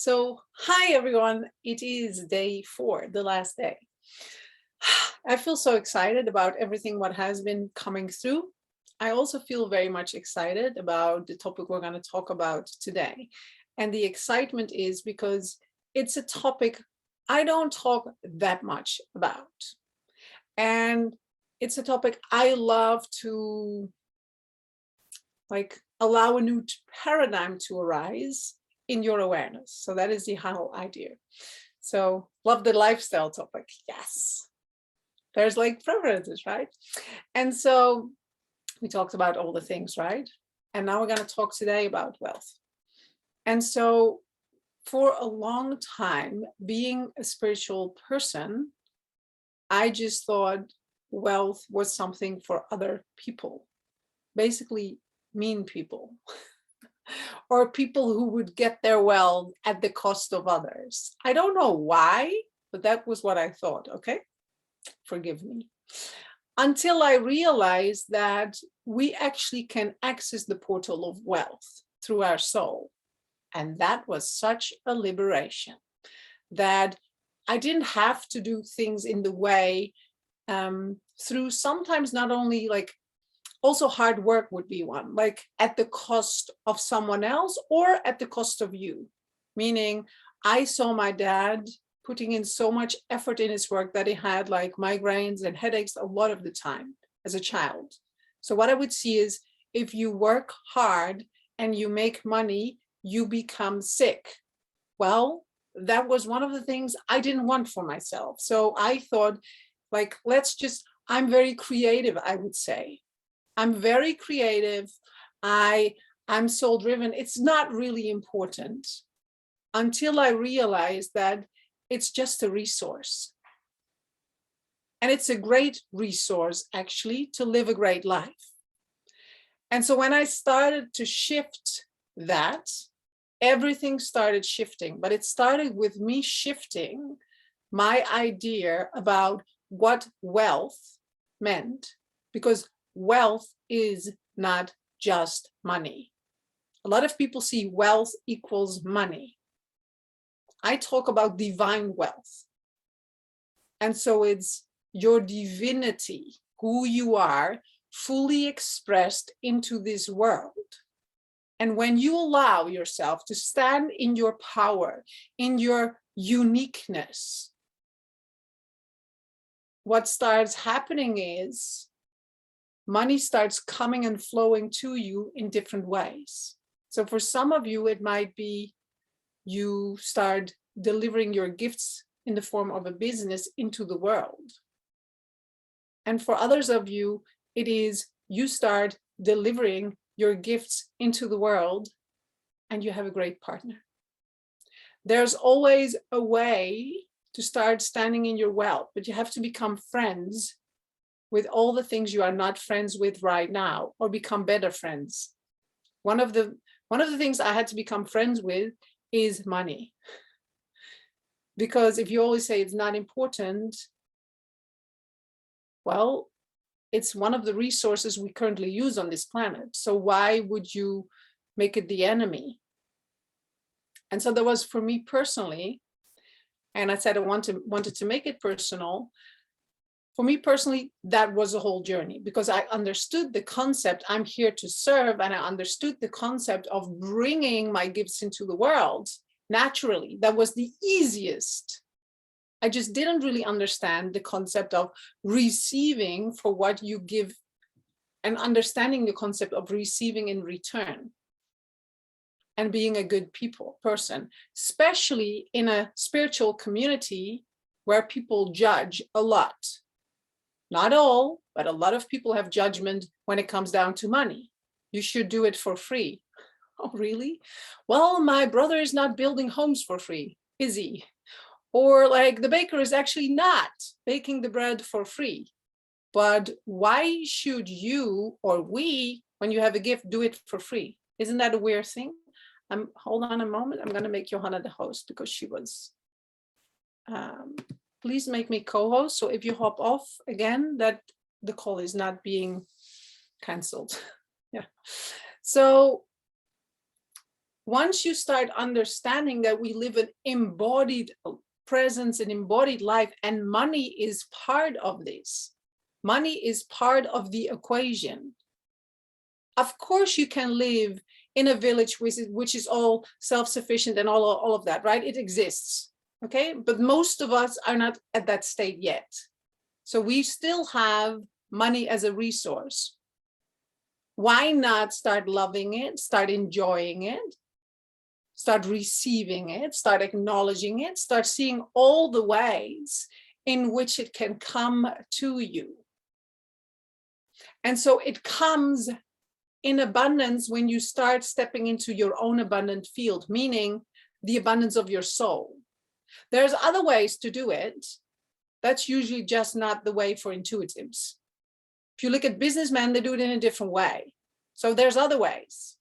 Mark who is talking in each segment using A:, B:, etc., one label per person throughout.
A: So, hi everyone. It is day 4, the last day. I feel so excited about everything what has been coming through. I also feel very much excited about the topic we're going to talk about today. And the excitement is because it's a topic I don't talk that much about. And it's a topic I love to allow a new paradigm to arise in your awareness. So that is the whole idea. So love the lifestyle topic. Yes. There's preferences, right? And so we talked about all the things, right? And now we're going to talk today about wealth. And so for a long time, being a spiritual person, I just thought wealth was something for other people, basically mean people. Or people who would get their wealth at the cost of others. I don't know why, but that was what I thought, okay? Forgive me. Until I realized that we actually can access the portal of wealth through our soul. And that was such a liberation that I didn't have to do things in the way through sometimes not only also hard work would be one, at the cost of someone else or at the cost of you. Meaning I saw my dad putting in so much effort in his work that he had migraines and headaches a lot of the time as a child. So what I would see is if you work hard and you make money, you become sick. Well, that was one of the things I didn't want for myself. So I thought I'm very creative, I would say. I'm very creative. I'm soul driven. It's not really important until I realized that it's just a resource. And it's a great resource, actually, to live a great life. And so when I started to shift that, everything started shifting. But it started with me shifting my idea about what wealth meant, because wealth is not just money. A lot of people see wealth equals money. I talk about divine wealth. And so it's your divinity, who you are, fully expressed into this world. And when you allow yourself to stand in your power, in your uniqueness, what starts happening is money starts coming and flowing to you in different ways. So for some of you, it might be you start delivering your gifts in the form of a business into the world. And for others of you, it is you start delivering your gifts into the world and you have a great partner. There's always a way to start standing in your wealth, but you have to become friends with all the things you are not friends with right now, or become better friends. One of the things I had to become friends with is money. Because if you always say it's not important, well, it's one of the resources we currently use on this planet. So why would you make it the enemy? And so there was, for me personally, and I said I wanted to make it personal. For me personally, that was a whole journey, because I understood the concept, I'm here to serve, and I understood the concept of bringing my gifts into the world naturally. That was the easiest. I just didn't really understand the concept of receiving for what you give, and understanding the concept of receiving in return, and being a good person, especially in a spiritual community where people judge a lot. Not all, but a lot of people have judgment when it comes down to money. You should do it for free. Oh, really? Well, my brother is not building homes for free, is he? Or the baker is actually not baking the bread for free. But why should you or we, when you have a gift, do it for free? Isn't that a weird thing? Hold on a moment. I'm going to make Johanna the host, because she was... please make me co-host. So if you hop off again, that the call is not being canceled. Yeah. So once you start understanding that we live an embodied presence, an embodied life, and money is part of this, money is part of the equation. Of course, you can live in a village which is all self-sufficient and all of that, right? It exists, okay? But most of us are not at that state yet. So we still have money as a resource. Why not start loving it, start enjoying it, start receiving it, start acknowledging it, start seeing all the ways in which it can come to you. And so it comes in abundance when you start stepping into your own abundant field, meaning the abundance of your soul. There's other ways to do it. That's usually just not the way for intuitives. If you look at businessmen, they do it in a different way. So there's other ways.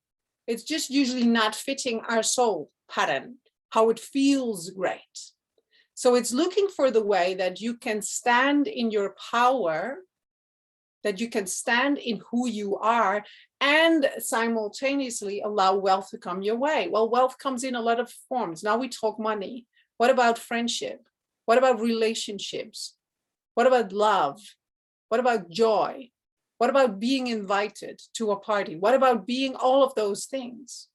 A: It's just usually not fitting our soul pattern, how it feels great. So it's looking for the way that you can stand in your power, that you can stand in who you are, and simultaneously allow wealth to come your way. Well, wealth comes in a lot of forms. Now we talk money. What about friendship? What about relationships? What about love? What about joy? What about being invited to a party? What about being all of those things?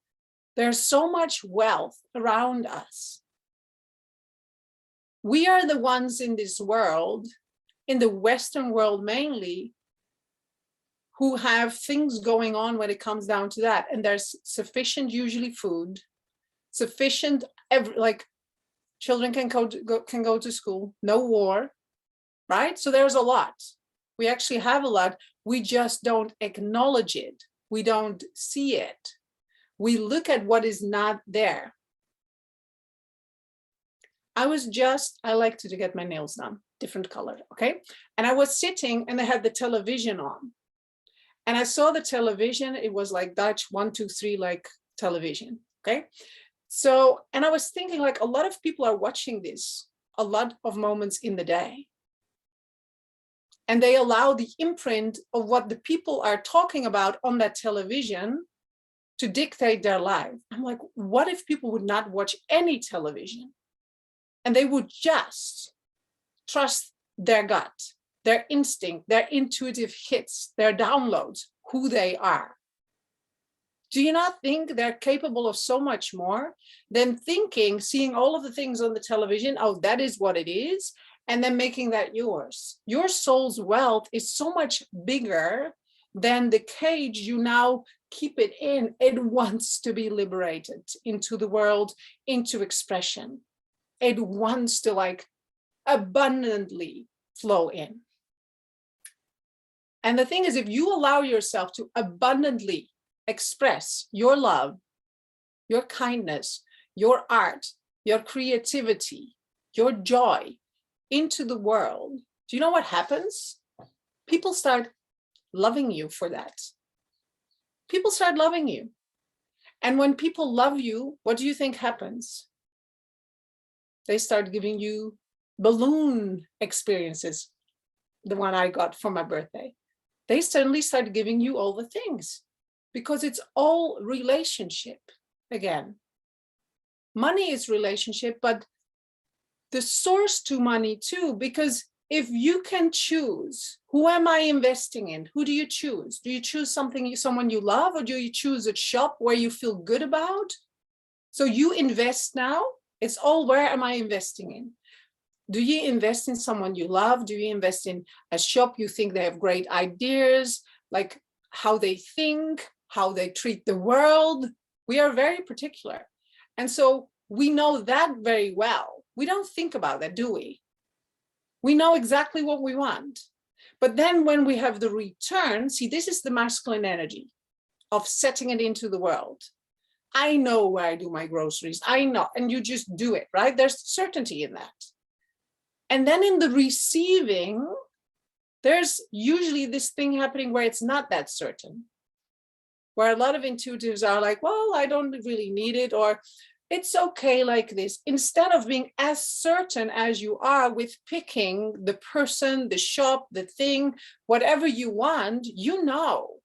A: There's so much wealth around us. We are the ones in this world, in the Western world mainly, who have things going on when it comes down to that. And there's sufficient, usually food, sufficient, like children can go to school, no war, right? So there's a lot. We actually have a lot. We just don't acknowledge it. We don't see it. We look at what is not there. I like to get my nails done, different color, okay? And I was sitting and I had the television on. And I saw the television, it was like Dutch 1, 2, 3, like television, okay? So, and I was thinking like a lot of people are watching this, a lot of moments in the day. And they allow the imprint of what the people are talking about on that television to dictate their life. I'm like, what if people would not watch any television? And they would just trust their gut, their instinct, their intuitive hits, their downloads, who they are. Do you not think they're capable of so much more than thinking, seeing all of the things on the television, oh, that is what it is, and then making that yours? Your soul's wealth is so much bigger than the cage you now keep it in. It wants to be liberated into the world, into expression. It wants to like abundantly flow in. And the thing is, if you allow yourself to abundantly express your love, your kindness, your art, your creativity, your joy into the world, do you know what happens? People start loving you for that. People start loving you. And when people love you, what do you think happens? They start giving you balloon experiences, the one I got for my birthday. They suddenly start giving you all the things because it's all relationship again. Money is relationship, but the source to money too, because if you can choose, who am I investing in? Who do you choose? Do you choose someone you love, or do you choose a shop where you feel good about? So you invest now, it's all, where am I investing in? Do you invest in someone you love? Do you invest in a shop you think they have great ideas, like how they think, how they treat the world? We are very particular. And so we know that very well. We don't think about that, do we? We know exactly what we want. But then when we have the return, see, this is the masculine energy of setting it into the world. I know where I do my groceries. I know, and you just do it, right? There's certainty in that. And then in the receiving, there's usually this thing happening where it's not that certain, where a lot of intuitives are like, well, I don't really need it, or it's okay like this. Instead of being as certain as you are with picking the person, the shop, the thing, whatever you want, you know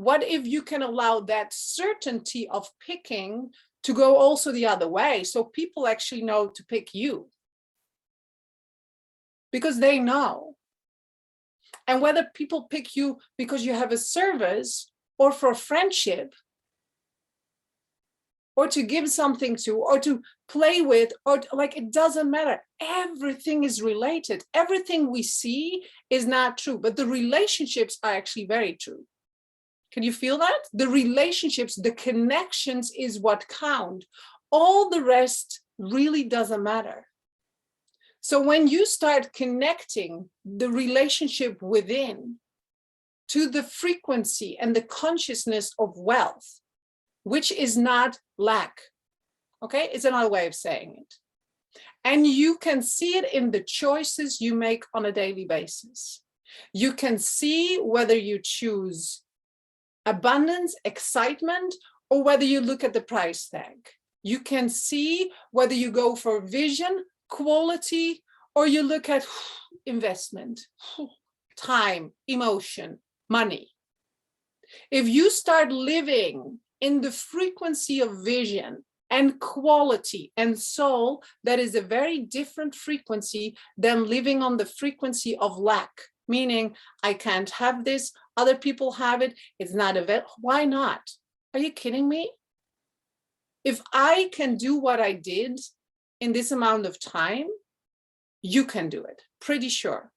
A: What if you can allow that certainty of picking to go also the other way, so people actually know to pick you? Because they know. And whether people pick you because you have a service or for friendship, or to give something to, or to play with, or like, it doesn't matter. Everything is related. Everything we see is not true, but the relationships are actually very true. Can you feel that? The relationships, the connections is what count. All the rest really doesn't matter. So when you start connecting the relationship within to the frequency and the consciousness of wealth, which is not lack, okay? It's another way of saying it. And you can see it in the choices you make on a daily basis. You can see whether you choose abundance, excitement, or whether you look at the price tag. You can see whether you go for vision, quality, or you look at investment, time, emotion, money. If you start living in the frequency of vision and quality and soul, that is a very different frequency than living on the frequency of lack, meaning I can't have this, other people have it, it's not available. Why not? Are you kidding me? If I can do what I did in this amount of time, you can do it, pretty sure.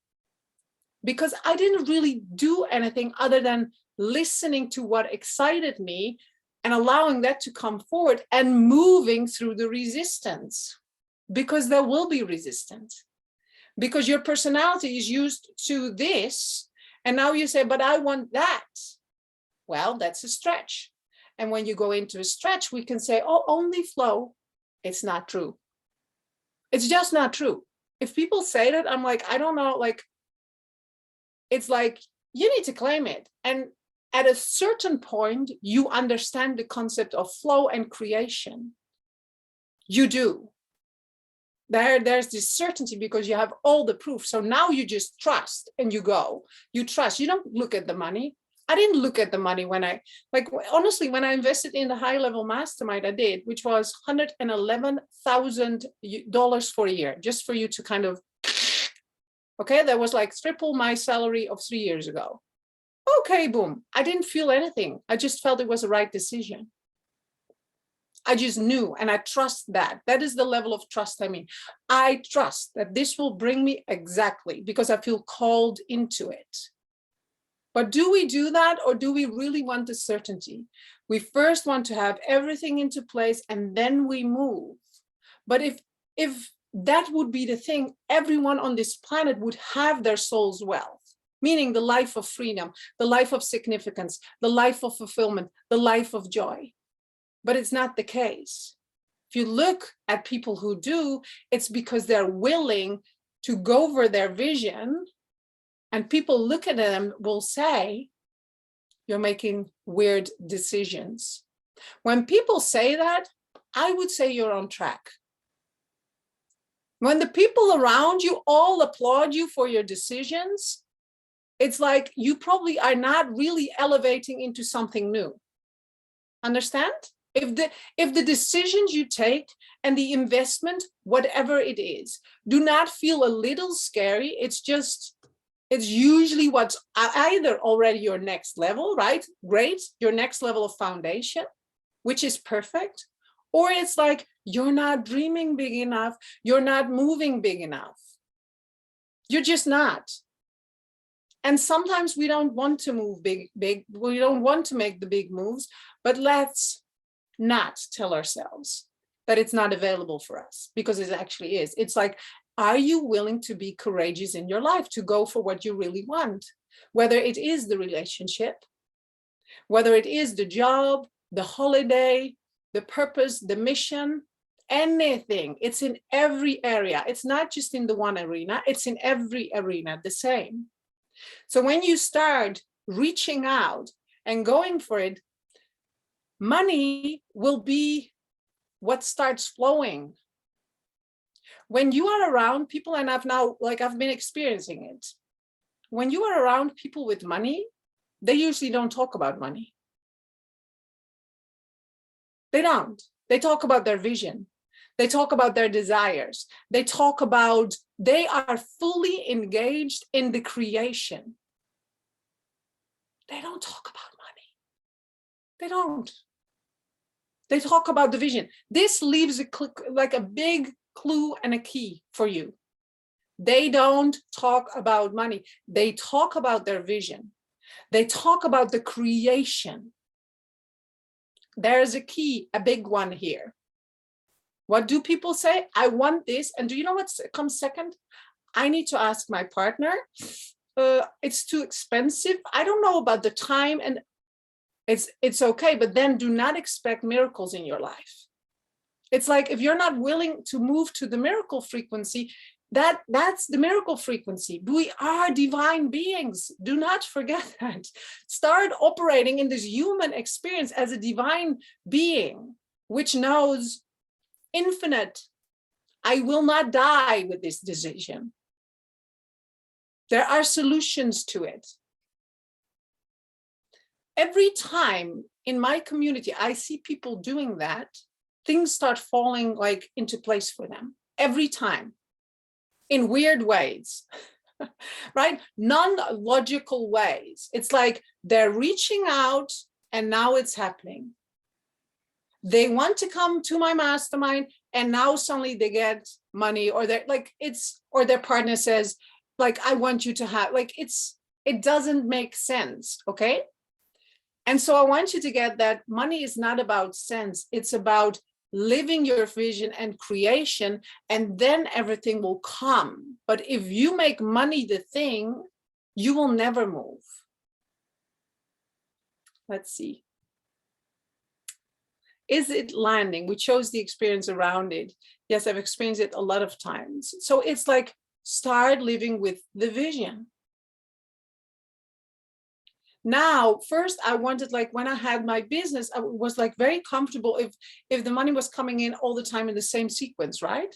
A: Because I didn't really do anything other than listening to what excited me and allowing that to come forward and moving through the resistance, because there will be resistance, because your personality is used to this. And now you say, but I want that. Well, that's a stretch. And when you go into a stretch, we can say, oh, only flow. It's not true. It's just not true. If people say that, I'm like, I don't know, like, it's like, you need to claim it. And at a certain point, you understand the concept of flow and creation. You do. There's this certainty because you have all the proof. So now you just trust and you go. You trust. You don't look at the money. I didn't look at the money when I, like, honestly, when I invested in the high level mastermind, I did, which was $111,000 for a year, just for you to kind of, okay, that was like triple my salary of 3 years ago. Okay, boom. I didn't feel anything. I just felt it was the right decision. I just knew, and I trust that. That is the level of trust I mean. I trust that this will bring me exactly because I feel called into it. But do we do that, or do we really want the certainty? We first want to have everything into place and then we move. But if that would be the thing, everyone on this planet would have their soul's wealth, meaning the life of freedom, the life of significance, the life of fulfillment, the life of joy. But it's not the case. If you look at people who do, it's because they're willing to go over their vision, and people look at them will say, you're making weird decisions. When people say that, I would say you're on track. When the people around you all applaud you for your decisions, it's like you probably are not really elevating into something new. Understand? If the decisions you take and the investment, whatever it is, do not feel a little scary, it's usually what's either already your next level, right? Great, your next level of foundation, which is perfect. Or it's like, you're not dreaming big enough, you're not moving big enough. You're just not. And sometimes we don't want to move big, we don't want to make the big moves, but let's not tell ourselves that it's not available for us, because it actually is. It's like, are you willing to be courageous in your life, to go for what you really want? Whether it is the relationship, whether it is the job, the holiday, the purpose, the mission, anything. It's in every area. It's not just in the one arena, it's in every arena the same. So when you start reaching out and going for it, money will be what starts flowing. When you are around people, and I've been experiencing it, when you are around people with money, they usually don't talk about money. They don't. They talk about their vision. They talk about their desires. They talk about, they are fully engaged in the creation. They don't talk about money. They don't. They talk about the vision. This leaves like a big clue and a key for you. They don't talk about money. They talk about their vision. They talk about the creation. There's a key, a big one here. What do people say? I want this. And do you know what comes second? I need to ask my partner. It's too expensive. I don't know about the time, and it's okay, but then do not expect miracles in your life. It's like, if you're not willing to move to the miracle frequency, that's the miracle frequency. We are divine beings. Do not forget that. Start operating in this human experience as a divine being, which knows infinite. I will not die with this decision. There are solutions to it. Every time in my community I see people doing that, things start falling like into place for them. Every time. In weird ways, right? Non-logical ways. It's like they're reaching out and now it's happening. They want to come to my mastermind and now suddenly they get money, or they're like, or their partner says, like, I want you to have, like, it doesn't make sense, okay? And so I want you to get that money is not about sense. It's about living your vision and creation, and then everything will come. But if you make money the thing, you will never move. Let's see. Is it landing? We chose the experience around it. Yes, I've experienced it a lot of times. So it's like, start living with the vision. Now, first I wanted, like, when I had my business, I was like very comfortable if the money was coming in all the time in the same sequence, right?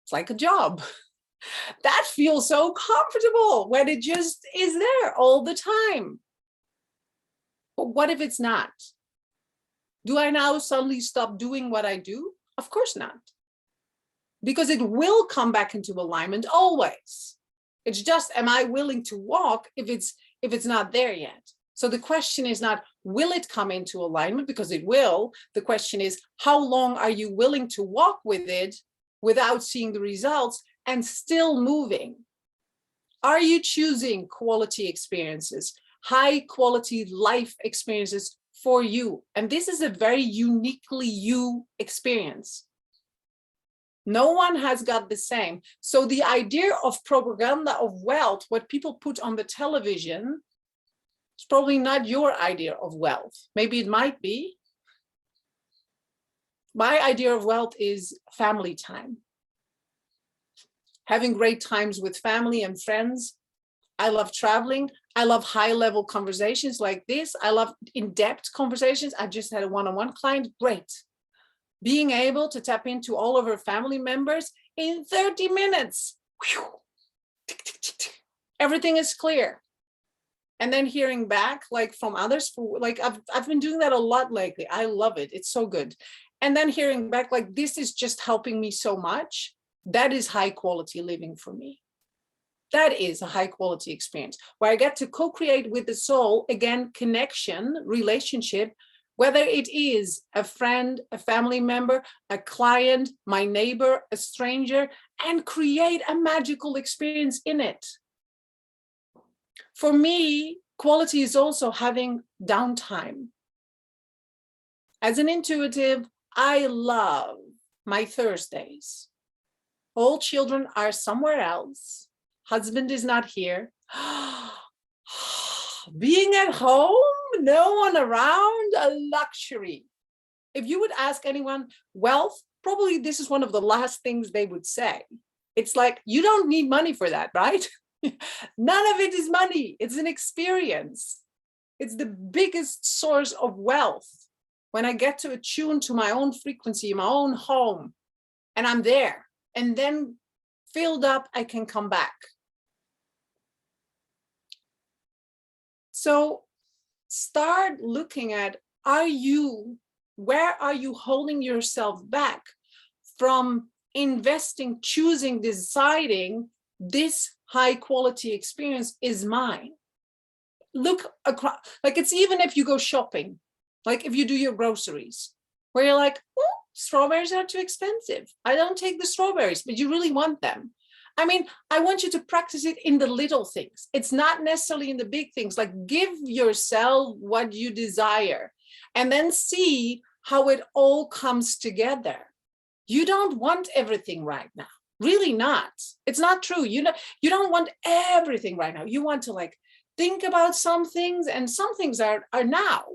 A: It's like a job. That feels so comfortable when it just is there all the time. But what if it's not? Do I now suddenly stop doing what I do? Of course not. Because it will come back into alignment always. It's just, am I willing to walk if it's not there yet? So the question is not, will it come into alignment? Because it will. The question is, how long are you willing to walk with it without seeing the results and still moving? Are you choosing quality experiences, high quality life experiences for you? And this is a very uniquely you experience. No one has got the same. So the idea of propaganda of wealth, what people put on the television, is probably not your idea of wealth. Maybe it might be. My idea of wealth is family time. Having great times with family and friends. I love traveling. I love high-level conversations like this. I love in-depth conversations. I just had a one-on-one client. Great. Being able to tap into all of our family members in 30 minutes. Whew. Tick, tick, tick, tick. Everything is clear. And then hearing back, like, from others, like I've been doing that a lot lately. I love it. It's so good. And then hearing back, like, this is just helping me so much. That is high quality living for me. That is a high quality experience where I get to co-create with the soul, again, connection, relationship, whether it is a friend, a family member, a client, my neighbor, a stranger, and create a magical experience in it. For me, quality is also having downtime. As an intuitive, I love my Thursdays. All children are somewhere else. Husband is not here. Being at home, no one around, a luxury. If you would ask anyone, wealth, probably this is one of the last things they would say. It's like, you don't need money for that, right? None of it is money. It's an experience. It's the biggest source of wealth. When I get to attune to my own frequency, my own home, and I'm there, and then filled up, I can come back. So start looking at, are you Where are you holding yourself back from investing, choosing, deciding this high quality experience is mine? Look across, like it's even if you go shopping, like if you do your groceries, where you're like, oh, strawberries are too expensive. I don't take the strawberries, but you really want them. I mean, I want you to practice it in the little things. It's not necessarily in the big things. Like give yourself what you desire and then see how it all comes together. You don't want everything right now. Really not. It's not true. You don't want everything right now. You want to like think about some things, and some things are now.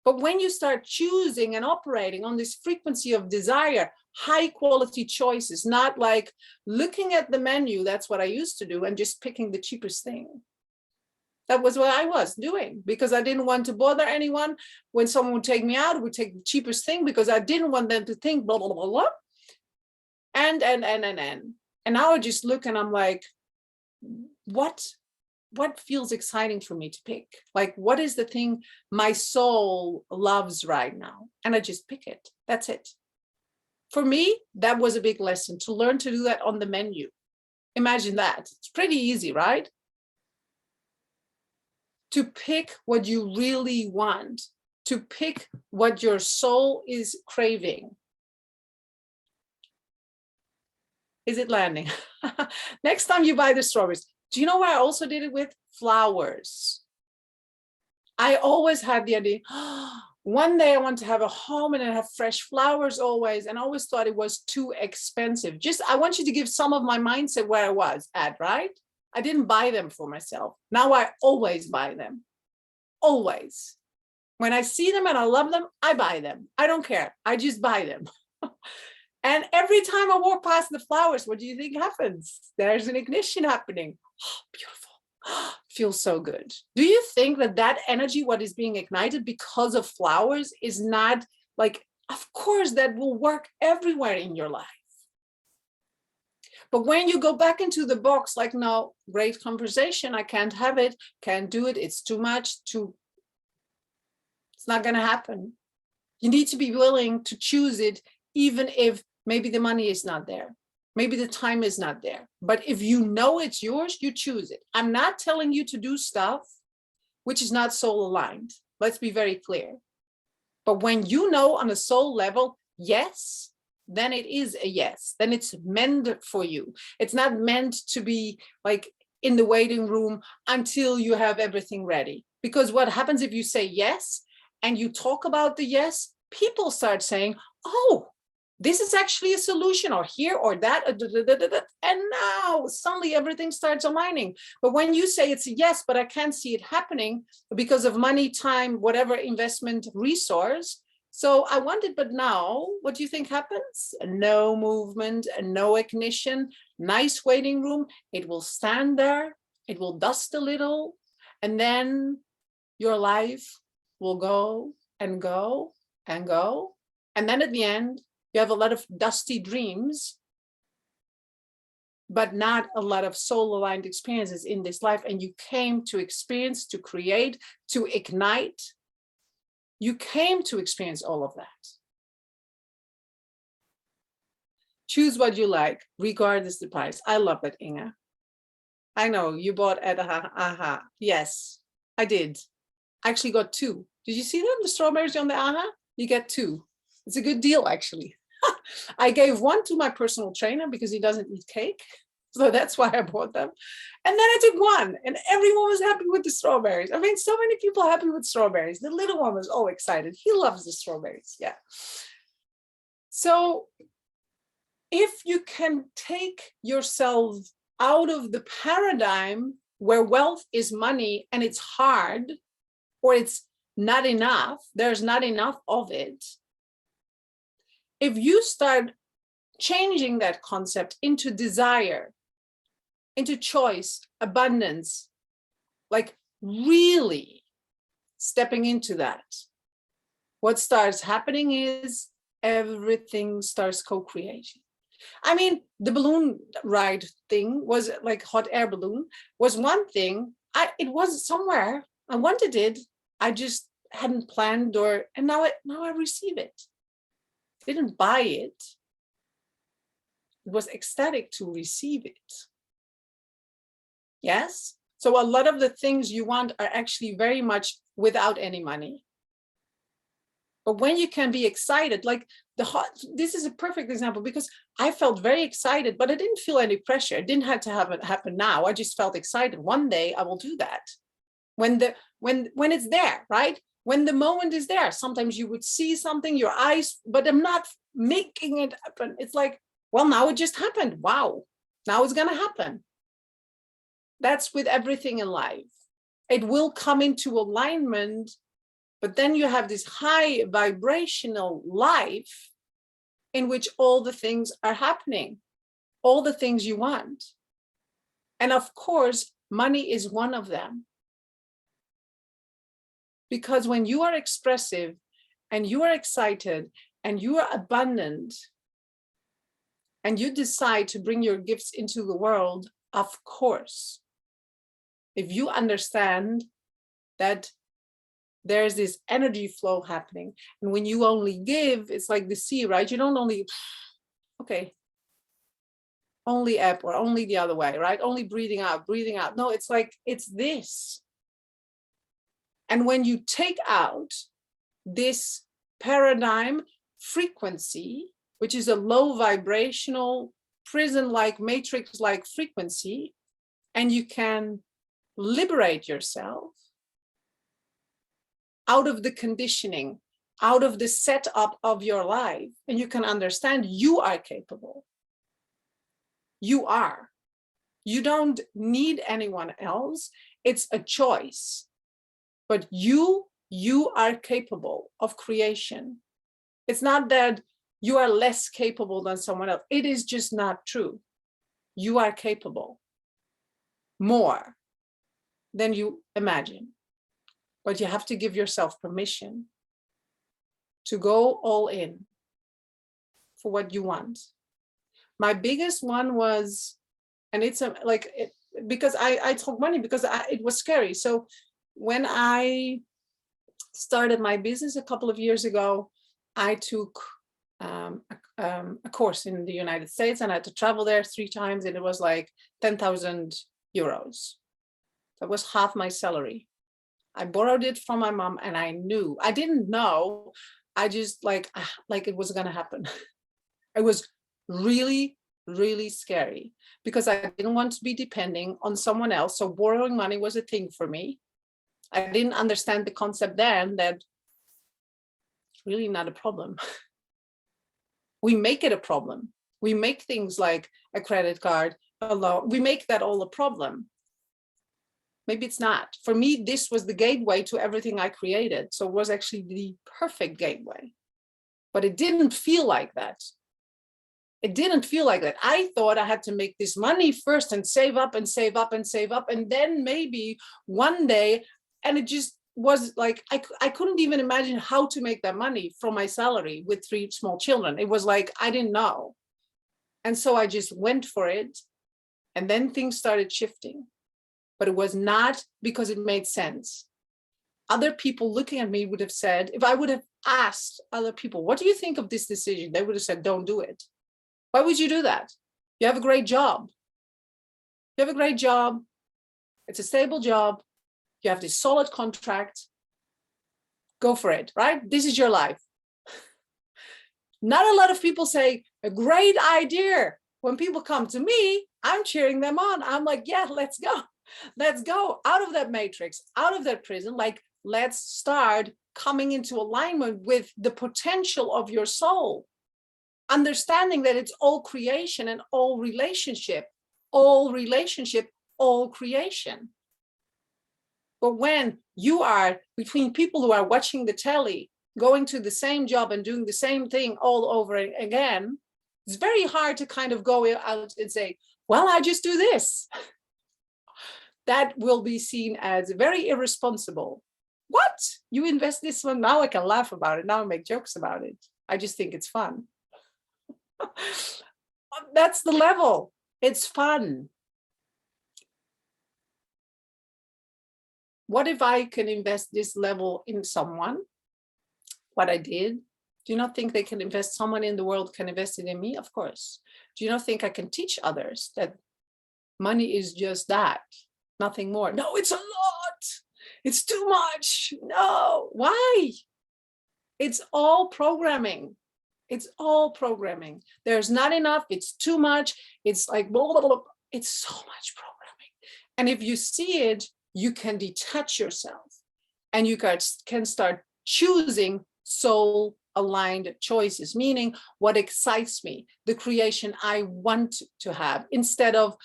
A: But when you start choosing and operating on this frequency of desire, high quality choices, not like looking at the menu, that's what I used to do, and just picking the cheapest thing. That was what I was doing because I didn't want to bother anyone. When someone would take me out, I would take the cheapest thing because I didn't want them to think blah, blah, blah, blah. And now I just look and I'm like, what feels exciting for me to pick? Like, what is the thing my soul loves right now? And I just pick it. That's it. For me, that was a big lesson, to learn to do that on the menu. Imagine that. It's pretty easy, right? To pick what you really want, to pick what your soul is craving. Is it landing? Next time you buy the strawberries, do you know where I also did it with? Flowers. I always had the idea, one day I want to have a home and I have fresh flowers always, and I always thought it was too expensive. Just, I want you to give some of my mindset where I was at, right? I didn't buy them for myself. Now I always buy them. Always. When I see them and I love them, I buy them. I don't care. I just buy them. And every time I walk past the flowers, what do you think happens? There's an ignition happening. Oh, beautiful. Feels so good. Do you think that that energy, what is being ignited because of flowers, is not like, of course, that will work everywhere in your life. But when you go back into the box, like, no, great conversation, I can't have it, can't do it, it's too much, it's not going to happen. You need to be willing to choose it, even if maybe the money is not there. Maybe the time is not there. But if you know it's yours, you choose it. I'm not telling you to do stuff which is not soul aligned. Let's be very clear. But when you know on a soul level, yes, then it is a yes. Then it's meant for you. It's not meant to be like in the waiting room until you have everything ready. Because what happens if you say yes and you talk about the yes, people start saying, oh, this is actually a solution, or here or that, and now suddenly everything starts aligning. But when you say it's a yes, but I can't see it happening because of money, time, whatever investment resource, so I want it, but now, what do you think happens? No movement, no ignition, nice waiting room. It will stand there, it will dust a little, and then your life will go and go and go. And then at the end, you have a lot of dusty dreams, but not a lot of soul-aligned experiences in this life. And you came to experience, to create, to ignite. You came to experience all of that. Choose what you like, regardless the price. I love that, Inge. I know you bought at AHA. Yes, I did. I actually got 2. Did you see them? The strawberries on the AHA? You get 2. It's a good deal, actually. I gave 1 to my personal trainer because he doesn't eat cake. So that's why I bought them. And then I took 1 and everyone was happy with the strawberries. I mean, so many people happy with strawberries. The little one was all excited. He loves the strawberries. Yeah. So if you can take yourself out of the paradigm where wealth is money and it's hard, or it's not enough, there's not enough of it. If you start changing that concept into desire, into choice, abundance, like really stepping into that, what starts happening is everything starts co-creating. I mean, the balloon ride thing was like hot air balloon was one thing. It was somewhere. I wanted it. I just hadn't planned, and now I receive it. Didn't buy it. It was ecstatic to receive it. Yes. So a lot of the things you want are actually very much without any money. But when you can be excited, like this is a perfect example, because I felt very excited, but I didn't feel any pressure. It didn't have to happen now. I just felt excited. One day I will do that. When it's there, right? When the moment is there, sometimes you would see something, your eyes, but I'm not making it happen. It's like, well, now it just happened. Wow, now it's gonna happen. That's with everything in life. It will come into alignment, but then you have this high vibrational life in which all the things are happening, all the things you want. And of course, money is one of them. Because when you are expressive and you are excited and you are abundant and you decide to bring your gifts into the world, of course, if you understand that there's this energy flow happening, and when you only give, it's like the sea, right? You don't only, okay, only up or only the other way, right? Only breathing out, breathing out. No, it's like, it's this. And when you take out this paradigm frequency, which is a low vibrational, prison-like, matrix-like frequency, and you can liberate yourself out of the conditioning, out of the setup of your life, and you can understand you are capable. You are. You don't need anyone else. It's a choice. But you are capable of creation. It's not that you are less capable than someone else. It is just not true. You are capable more than you imagine. But you have to give yourself permission to go all in for what you want. My biggest one was, and it's because I talk money because it was scary. So when I started my business a couple of years ago, I took a course in the United States, and I had to travel there 3 times, and it was like 10,000 euros. That was half my salary. I borrowed it from my mom, and I didn't know. I just like it was gonna happen. It was really, really scary because I didn't want to be depending on someone else. So borrowing money was a thing for me. I didn't understand the concept then that it's really not a problem. We make it a problem. We make things like a credit card, a loan. We make that all a problem. Maybe it's not. For me, this was the gateway to everything I created. So it was actually the perfect gateway. But it didn't feel like that. It didn't feel like that. I thought I had to make this money first and save up and save up and save up. And then maybe one day, and it just was like, I couldn't even imagine how to make that money from my salary with 3 small children. It was like, I didn't know. And so I just went for it. And then things started shifting. But it was not because it made sense. Other people looking at me would have said, if I would have asked other people, what do you think of this decision? They would have said, don't do it. Why would you do that? You have a great job. You have a great job. It's a stable job. You have this solid contract. Go for it, right? This is your life. Not a lot of people say, a great idea. When people come to me, I'm cheering them on. I'm like, yeah, let's go. Let's go out of that matrix, out of that prison. Like, let's start coming into alignment with the potential of your soul. Understanding that it's all creation and all relationship, all creation. But when you are between people who are watching the telly, going to the same job and doing the same thing all over again, it's very hard to kind of go out and say, well, I just do this. That will be seen as very irresponsible. What? You invest this one? Now I can laugh about it. Now I make jokes about it. I just think it's fun. That's the level. It's fun. what if I can invest this level in someone? What I did. Do you not think they can invest, someone in the world can invest it in me? Of course. Do you not think I can teach others that money is just that, nothing more? No, it's a lot. It's too much. No, why? It's all programming. It's all programming. There's not enough. It's too much. It's like, blah, blah, blah. It's so much programming. And if you see it, you can detach yourself and you can start choosing soul aligned choices, meaning what excites me, the creation I want to have, instead of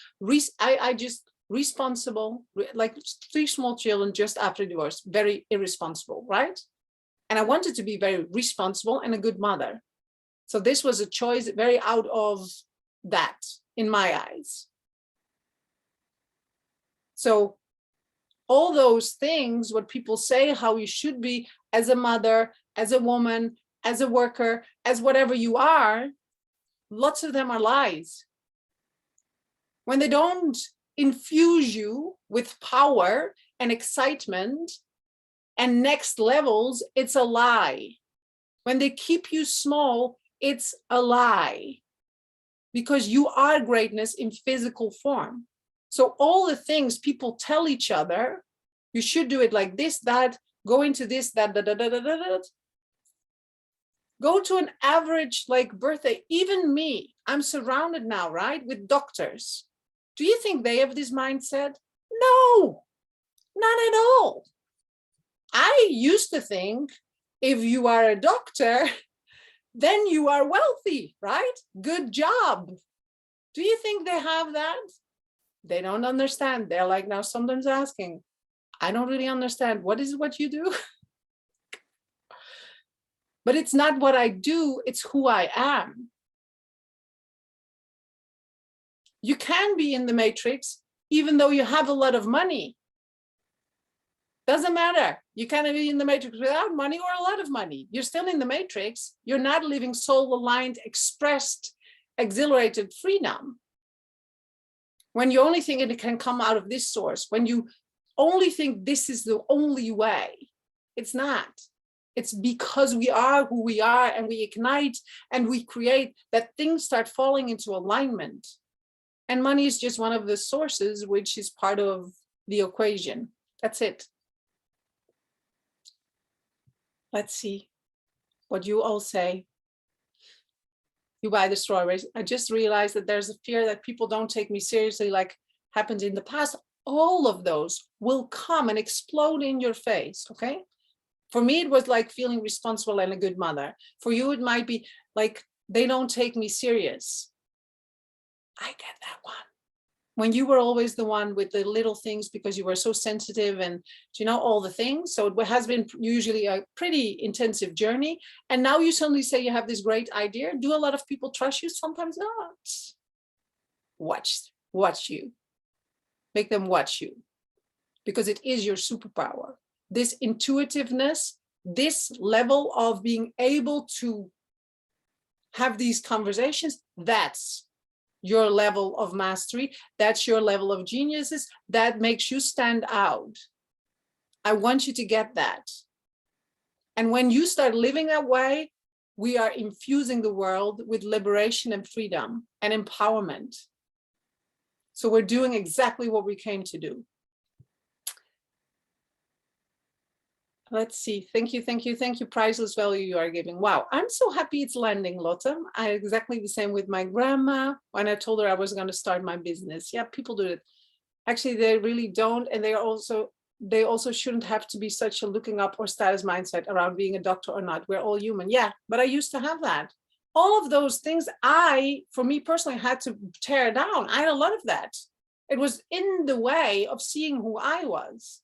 A: I just responsible, like 3 small children just after divorce, very irresponsible, right? And I wanted to be very responsible and a good mother. So this was a choice very out of that in my eyes. So all those things, what people say, how you should be as a mother, as a woman, as a worker, as whatever you are, lots of them are lies. When they don't infuse you with power and excitement and next levels, it's a lie. When they keep you small, it's a lie. Because you are greatness in physical form. So all the things people tell each other, you should do it like this, that, go into this, that, go to an average like birthday. Even me, I'm surrounded now, right, with doctors. Do you think they have this mindset? No, not at all. I used to think if you are a doctor, then you are wealthy, right? Good job. Do you think they have that? They don't understand. They're like now sometimes asking, I don't really understand. What is what you do? But it's not what I do, it's who I am. You can be in the matrix even though you have a lot of money. Doesn't matter. You can be in the matrix without money or a lot of money. You're still in the matrix. You're not living soul-aligned, expressed, exhilarated freedom. When you only think it can come out of this source, when you only think this is the only way, it's not. It's because we are who we are and we ignite and we create that things start falling into alignment. And money is just one of the sources, which is part of the equation. That's it. Let's see what you all say. You buy the strawberries. I just realized that there's a fear that people don't take me seriously, like happened in the past. All of those will come and explode in your face, okay? For me, it was like feeling responsible and a good mother. For you, it might be like, they don't take me serious. I get that one. When you were always the one with the little things because you were so sensitive and, you know, all the things. So it has been usually a pretty intensive journey. And now you suddenly say you have this great idea. Do a lot of people trust you? Sometimes not. Watch you. Make them watch you. Because it is your superpower. This intuitiveness, this level of being able to have these conversations, that's your level of mastery. That's your level of geniuses. That makes you stand out. I want you to get that. And when you start living that way, we are infusing the world with liberation and freedom and empowerment. So we're doing exactly what we came to do. Let's see. Thank you. Priceless value you are giving. Wow, I'm so happy it's landing, Lotte. I exactly the same with my grandma when I told her I was going to start my business. Yeah, people do it. Actually, they really don't. And they also shouldn't have to be such a looking up or status mindset around being a doctor or not. We're all human. Yeah, but I used to have that. All of those things for me personally, had to tear down. I had a lot of that. It was in the way of seeing who I was.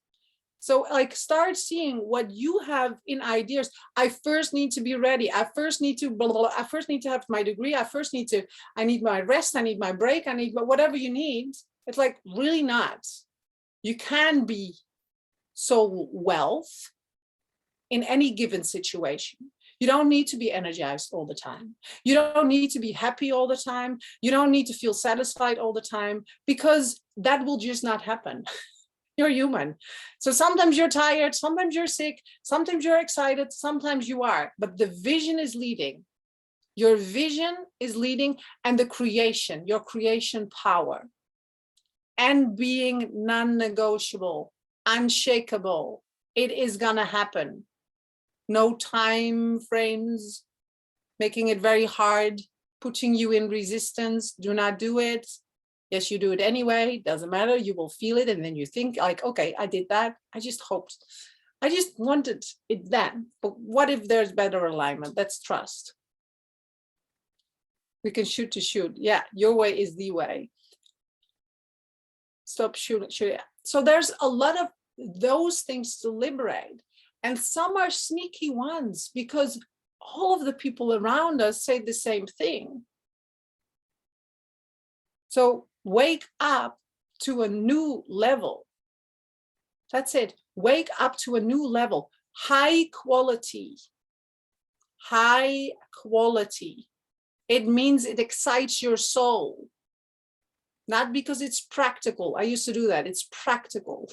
A: So like start seeing what you have in ideas. I first need to be ready. I first need to blah, blah, blah. I first need to have my degree. I need my rest. I need my break. I need whatever you need. It's like really not. You can be soul wealth in any given situation. You don't need to be energized all the time. You don't need to be happy all the time. You don't need to feel satisfied all the time, because that will just not happen. You're human. So sometimes you're tired, sometimes you're sick, sometimes you're excited, sometimes you are, but the vision is leading. Your vision is leading, and the creation, your creation power, and being non-negotiable, unshakable. It is gonna happen. No time frames, making it very hard, putting you in resistance. Do not do it. Yes, you do it anyway, doesn't matter, you will feel it, and then you think like, okay, I did that, I just hoped, I just wanted it then, but what if there's better alignment? That's trust. We can shoot to shoot. Yeah, your way is the way. Stop shooting. So there's a lot of those things to liberate, and some are sneaky ones because all of the people around us say the same thing. So wake up to a new level. That's it. Wake up to a new level. High quality. High quality. It means it excites your soul. Not because it's practical. I used to do that. It's practical.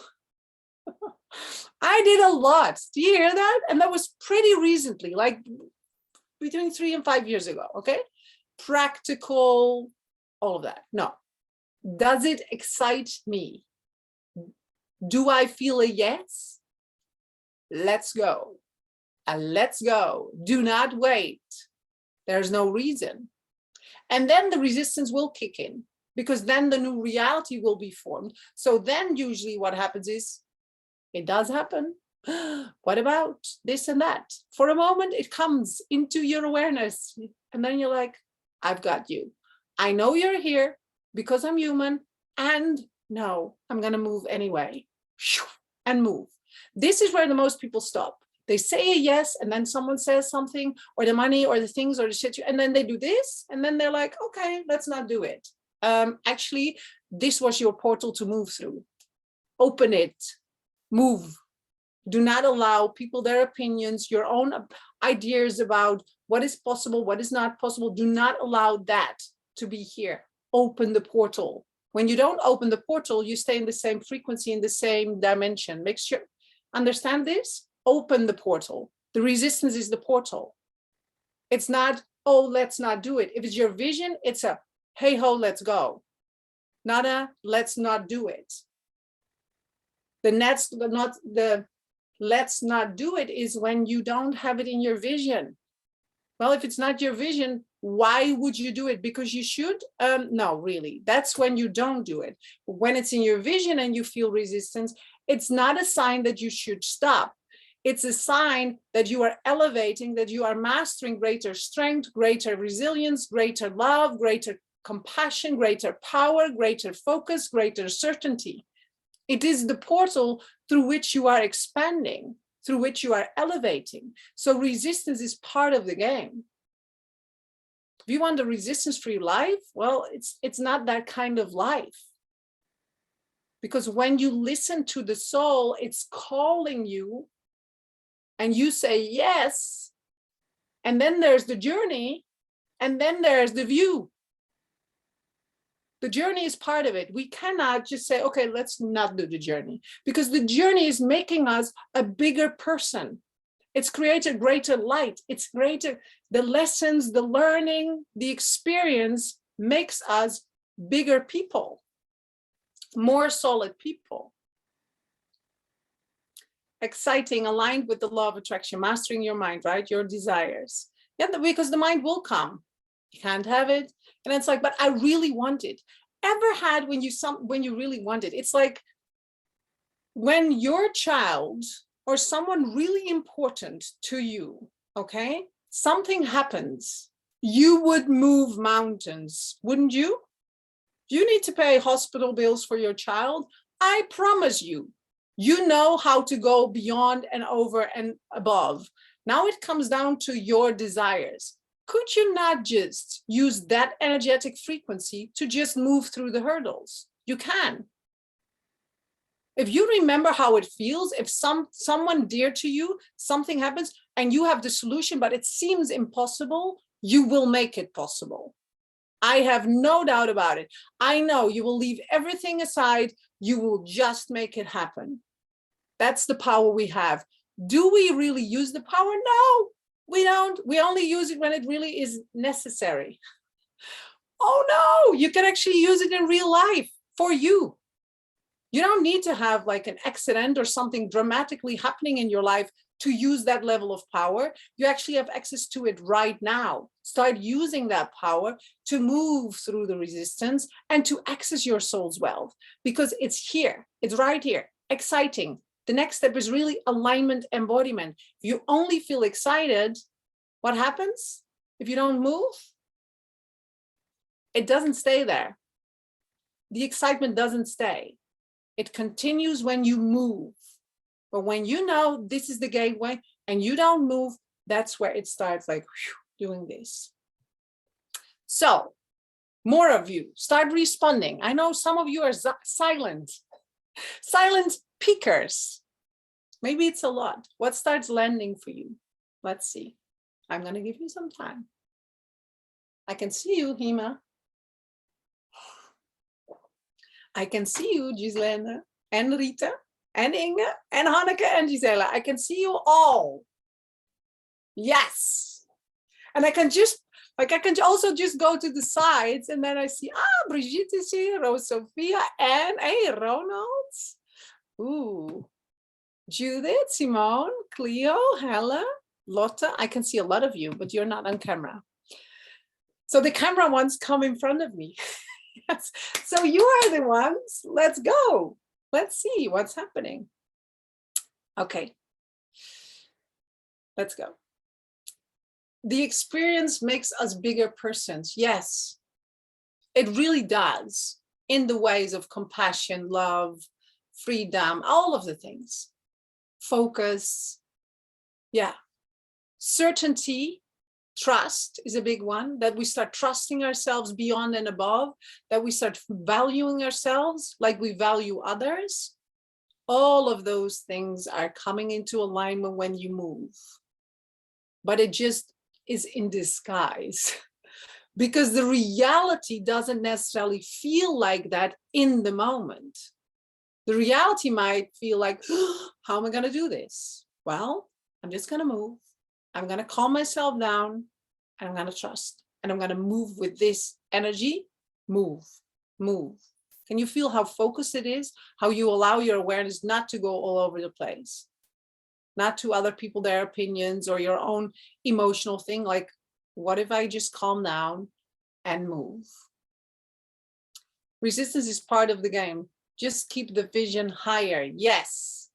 A: I did a lot. Do you hear that? And that was pretty recently, like between 3 and 5 years ago. Okay. Practical, all of that. No. Does it excite me? Do I feel a yes? Let's go. Let's go. Do not wait. There's no reason. And then the resistance will kick in, because then the new reality will be formed. So then usually what happens is, it does happen. What about this and that? For a moment, it comes into your awareness. And then you're like, I've got you. I know you're here because I'm human. And no, I'm going to move anyway. And move. This is where the most people stop. They say a yes, and then someone says something, or the money, or the things, or the shit, and then they do this, and then they're like, okay, let's not do it. Actually, this was your portal to move through. Open it, move. Do not allow people their opinions, your own ideas about what is possible, what is not possible. Do not allow that to be here. Open the portal. When you don't open the portal, you stay in the same frequency, in the same dimension. Make sure, understand this? Open the portal. The resistance is the portal. It's not, oh, let's not do it. If it's your vision, it's a, hey ho, let's go. Not a, let's not do it. Let's not do it is when you don't have it in your vision. Well, if it's not your vision, why would you do it? Because you should? No, really. That's when you don't do it. When it's in your vision and you feel resistance, it's not a sign that you should stop. It's a sign that you are elevating, that you are mastering greater strength, greater resilience, greater love, greater compassion, greater power, greater focus, greater certainty. It is the portal through which you are expanding, through which you are elevating. So resistance is part of the game. If you want a resistance-free life, well, it's not that kind of life. Because when you listen to the soul, it's calling you, and you say yes, and then there's the journey, and then there's the view. The journey is part of it. We cannot just say, okay, let's not do the journey, because the journey is making us a bigger person. It's created greater light. It's greater, the lessons, the learning, the experience makes us bigger people, more solid people. Exciting, aligned with the law of attraction, mastering your mind, right? Your desires. Yeah, because the mind will come. You can't have it. And it's like, but I really want it. Ever had when you really want it? It's like when your child or someone really important to you, okay, something happens, you would move mountains, wouldn't you? You need to pay hospital bills for your child. I promise you, you know how to go beyond and over and above. Now it comes down to your desires. Could you not just use that energetic frequency to just move through the hurdles? You can. If you remember how it feels, if someone dear to you, something happens and you have the solution, but it seems impossible, you will make it possible. I have no doubt about it. I know you will leave everything aside. You will just make it happen. That's the power we have. Do we really use the power? No, we don't. We only use it when it really is necessary. Oh no, you can actually use it in real life for you. You don't need to have like an accident or something dramatically happening in your life to use that level of power. You actually have access to it right now. Start using that power to move through the resistance and to access your soul's wealth, because it's here. It's right here. Exciting. The next step is really alignment embodiment. If you only feel excited, what happens if you don't move? It doesn't stay there. The excitement doesn't stay. It continues when you move. But when you know this is the gateway and you don't move, that's where it starts like whew, doing this. So more of you start responding. I know some of you are silent pickers. Maybe it's a lot. What starts landing for you? Let's see. I'm going to give you some time. I can see you, Hema. I can see you, Gislene, and Rita, and Inge, and Hanneke, and Gisela. I can see you all. Yes. And I can also just go to the sides, and then I see, Brigitte is here, Rose Sophia, and hey, Ronald. Ooh. Judith, Simone, Cleo, Hella, Lotta. I can see a lot of you, but you're not on camera. So the camera ones come in front of me. Yes. So you are the ones. Let's go. Let's see what's happening. Okay. Let's go. The experience makes us bigger persons. Yes, it really does, in the ways of compassion, love, freedom, all of the things. Focus. Yeah. Certainty. Trust is a big one, that we start trusting ourselves beyond and above, that we start valuing ourselves like we value others. All of those things are coming into alignment when you move. But it just is in disguise because the reality doesn't necessarily feel like that in the moment. The reality might feel like, how am I going to do this? Well, I'm just going to move. I'm going to calm myself down and I'm going to trust and I'm going to move with this energy. Move, move. Can you feel how focused it is? How you allow your awareness not to go all over the place, not to other people, their opinions or your own emotional thing. Like, what if I just calm down and move? Resistance is part of the game. Just keep the vision higher. Yes.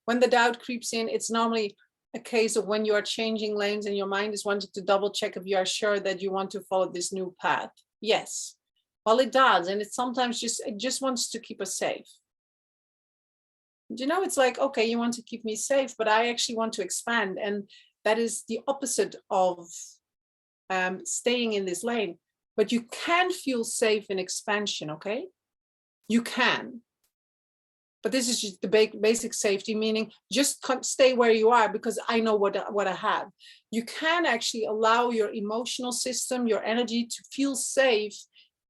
A: When the doubt creeps in, it's normally a case of when you are changing lanes and your mind is wanting to double check if you are sure that you want to follow this new path. Yes. Well, it does. And it sometimes it just wants to keep us safe. You know, it's like, okay, you want to keep me safe, but I actually want to expand. And that is the opposite of staying in this lane. But you can feel safe in expansion, okay? You can. But this is just the basic safety, meaning just stay where you are because I know what I have. You can actually allow your emotional system, your energy to feel safe,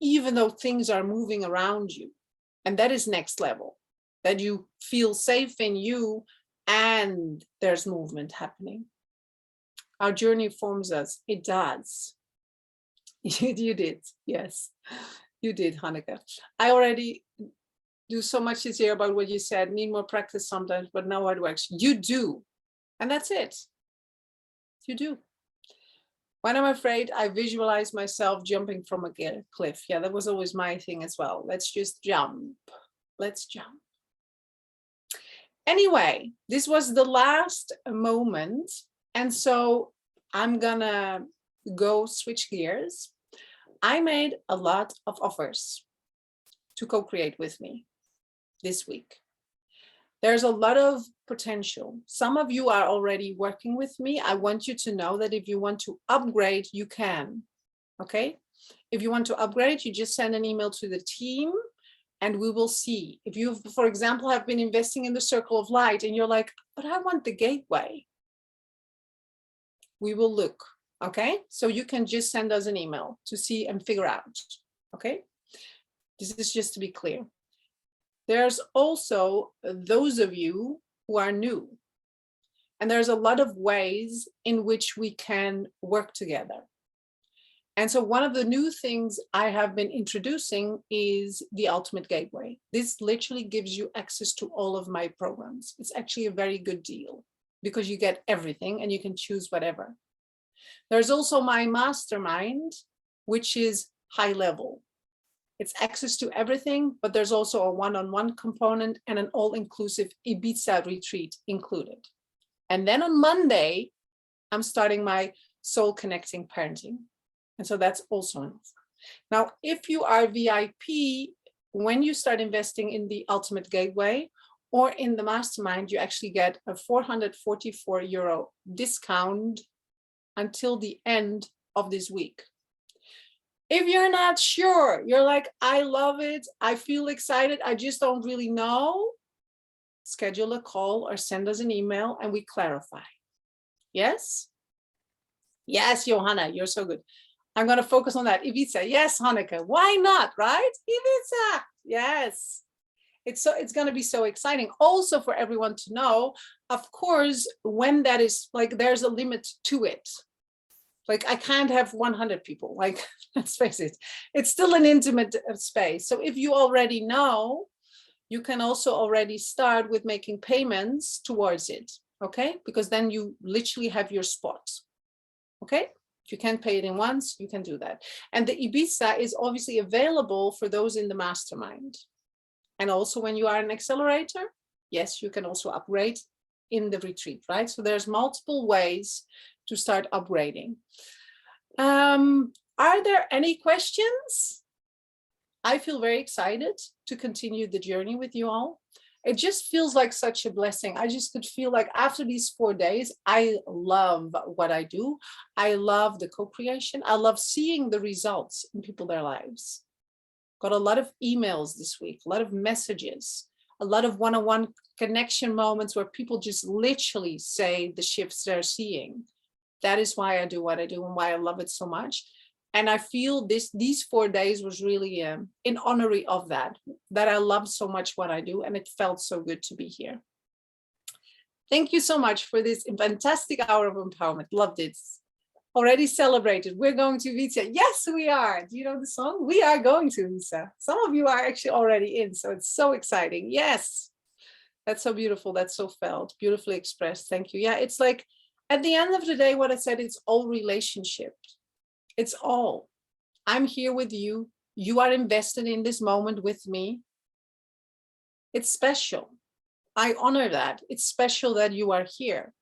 A: even though things are moving around you. And that is next level, that you feel safe in you and there's movement happening. Our journey forms us. It does. You did. Yes, you did, Hanneke. I already do so much this year about what you said, need more practice sometimes, but now it works. You do. And that's it. You do. When I'm afraid, I visualize myself jumping from a cliff. Yeah, that was always my thing as well. Let's just jump. Let's jump. Anyway, this was the last moment. And so I'm gonna go switch gears. I made a lot of offers to co-create with me this week. There's a lot of potential. Some of you are already working with me. I want you to know that if you want to upgrade, you can, okay? If you want to upgrade, you just send an email to the team and we will see. If you, for example, have been investing in the Circle of Light and you're like, but I want the gateway. We will look, Okay, so you can just send us an email to see and figure out. Okay, this is just to be clear. There's also those of you who are new, and there's a lot of ways in which we can work together. And so one of the new things I have been introducing is the Ultimate Gateway. This literally gives you access to all of my programs. It's actually a very good deal because you get everything and you can choose whatever. There's also my mastermind, which is high level. It's access to everything, but there's also a one-on-one component and an all-inclusive Ibiza retreat included. And then on Monday, I'm starting my Soul Connecting Parenting. And so that's also enough. Now, if you are VIP, when you start investing in the Ultimate Gateway or in the mastermind, you actually get a 444 euro discount until the end of this week. If you're not sure, you're like, I love it, I feel excited, I just don't really know, schedule a call or send us an email and we clarify. Yes? Yes, Johanna, you're so good. I'm going to focus on that. Ibiza. Yes, Hanneke. Why not, right? Ibiza. Yes. It's going to be so exciting. Also for everyone to know, of course, when that is like, there's a limit to it. Like I can't have 100 people. Like, let's face it, it's still an intimate space. So if you already know, you can also already start with making payments towards it. Okay. Because then you literally have your spot. Okay. If you can't pay it in once, you can do that. And the Ibiza is obviously available for those in the mastermind. And also when you are an accelerator, yes, you can also upgrade in the retreat, right? So there's multiple ways to start upgrading. Are there any questions? I feel very excited to continue the journey with you all. It just feels like such a blessing. I just could feel like after these 4 days, I love what I do. I love the co-creation. I love seeing the results in people, their lives. Got a lot of emails this week, a lot of messages, a lot of one-on-one connection moments where people just literally say the shifts they're seeing. That is why I do what I do and why I love it so much. And I feel these 4 days was really in honor of that I love so much what I do. And it felt so good to be here. Thank you so much for this fantastic hour of empowerment. Loved it. Already celebrated. We're going to Ibiza. Yes, we are. Do you know the song? We are going to Ibiza. Some of you are actually already in. So it's so exciting. Yes. That's so beautiful. That's so felt. Beautifully expressed. Thank you. Yeah, it's like at the end of the day, what I said, it's all relationship. It's all. I'm here with you. You are invested in this moment with me. It's special. I honor that. It's special that you are here.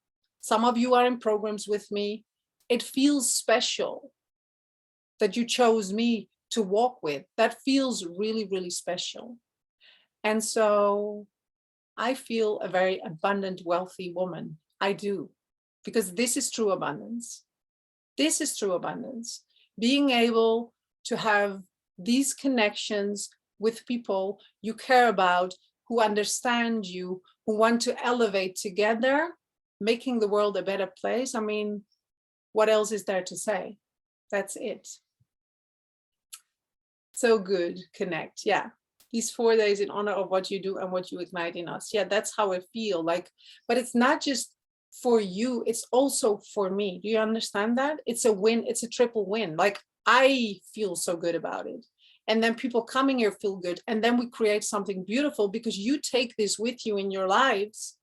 A: Some of you are in programs with me. It feels special that you chose me to walk with. That feels really, really special. And so I feel a very abundant, wealthy woman. I do, because this is true abundance. This is true abundance. Being able to have these connections with people you care about, who understand you, who want to elevate together, making the world a better place. I mean, what else is there to say? That's it. So good, connect. Yeah. These 4 days in honor of what you do and what you ignite in us. Yeah, that's how I feel like, but it's not just for you, it's also for me. Do you understand that? It's a win, it's a triple win. Like I feel so good about it. And then people coming here feel good. And then we create something beautiful because you take this with you in your lives.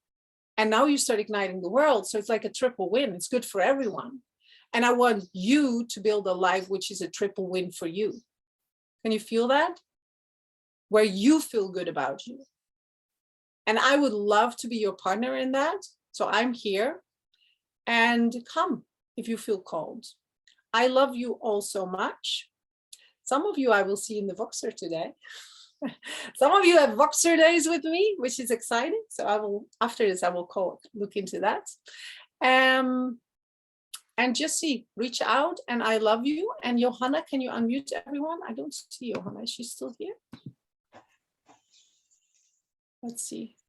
A: And now you start igniting the world. So it's like a triple win. It's good for everyone. And I want you to build a life which is a triple win for you. Can you feel that? Where you feel good about you. And I would love to be your partner in that. So I'm here, and come if you feel called. I love you all so much. Some of you I will see in the Voxer today. Some of you have Voxer days with me, which is exciting. So I will, after this, I will look into that. And just reach out, and I love you. And Johanna, can you unmute everyone? I don't see Johanna. Is she still here? Let's see.